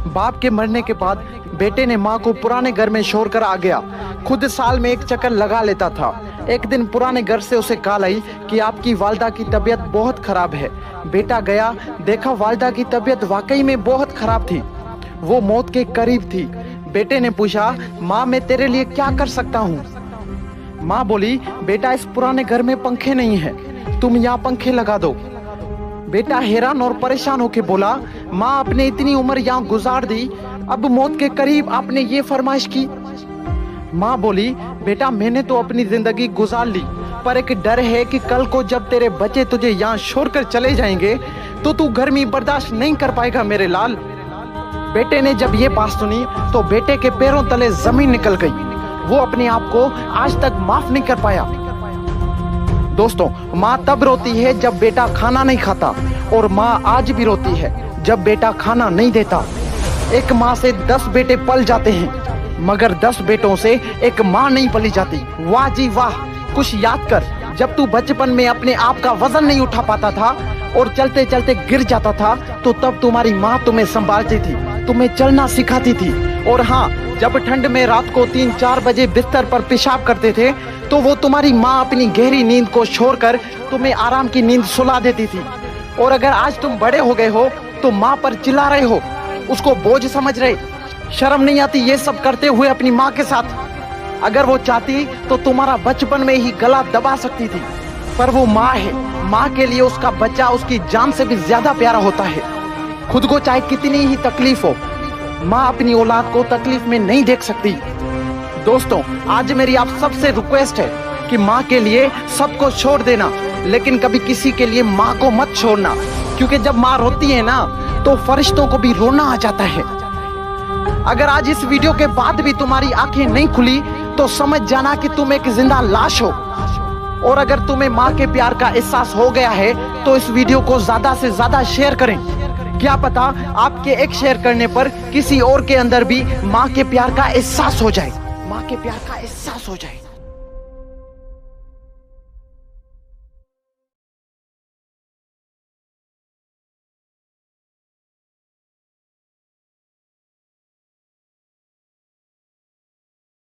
बाप के मरने के बाद बेटे ने माँ को पुराने घर में छोड़ कर आ गया। खुद साल में एक चक्कर लगा लेता था। एक दिन पुराने घर से उसे कॉल आई कि आपकी वालिदा की तबीयत बहुत खराब है। बेटा गया, देखा वालिदा की तबीयत वाकई में बहुत खराब थी, वो मौत के करीब थी। बेटे ने पूछा, माँ मैं तेरे लिए क्या कर सकता हूँ? माँ बोली, बेटा इस पुराने घर में पंखे नहीं है, तुम यहाँ पंखे लगा दो। बेटा हैरान और परेशान होकर बोला, माँ आपने इतनी उम्र यहाँ गुजार दी, अब मौत के करीब आपने ये फरमाइश की। माँ बोली, बेटा मैंने तो अपनी जिंदगी गुजार ली, पर एक डर है कि कल को जब तेरे बच्चे तुझे यहाँ छोड़कर चले जाएंगे तो तू गर्मी बर्दाश्त नहीं कर पाएगा मेरे लाल। बेटे ने जब ये बात सुनी तो बेटे के पैरों तले जमीन निकल गई। वो अपने आप को आज तक माफ नहीं कर पाया। दोस्तों, माँ तब रोती है जब बेटा खाना नहीं खाता, और माँ आज भी रोती है जब बेटा खाना नहीं देता। एक माँ से 10 बेटे पल जाते हैं, मगर 10 बेटों से एक माँ नहीं पली जाती। वाह जी वाह। कुछ याद कर, जब तू बचपन में अपने आप का वजन नहीं उठा पाता था और चलते चलते गिर जाता था, तो तब तुम्हारी माँ तुम्हें संभालती थी, तुम्हें चलना सिखाती थी। और हाँ, जब ठंड में रात को 3-4 बजे बिस्तर पर पेशाब करते थे तो वो तुम्हारी माँ अपनी गहरी नींद को छोड़कर तुम्हें आराम की नींद सुला देती थी। और अगर आज तुम बड़े हो गए हो तो माँ पर चिल्ला रहे हो, उसको बोझ समझ रहे, शर्म नहीं आती ये सब करते हुए अपनी माँ के साथ? अगर वो चाहती तो तुम्हारा बचपन में ही गला दबा सकती थी, पर वो माँ है। माँ के लिए उसका बच्चा उसकी जान से भी ज्यादा प्यारा होता है। खुद को चाहे कितनी ही तकलीफ हो, माँ अपनी औलाद को तकलीफ में नहीं देख सकती। दोस्तों, आज मेरी आप सबसे रिक्वेस्ट है कि माँ के लिए सबको छोड़ देना, लेकिन कभी किसी के लिए माँ को मत छोड़ना, क्योंकि जब माँ रोती है ना तो फरिश्तों को भी रोना आ जाता है। अगर आज इस वीडियो के बाद भी तुम्हारी आंखें नहीं खुली तो समझ जाना कि तुम एक जिंदा लाश हो। और अगर तुम्हें माँ के प्यार का एहसास हो गया है तो इस वीडियो को ज्यादा से ज्यादा शेयर करें। क्या पता आपके एक शेयर करने पर किसी और के अंदर भी माँ के प्यार का एहसास हो जाए, माँ के प्यार का एहसास हो जाए।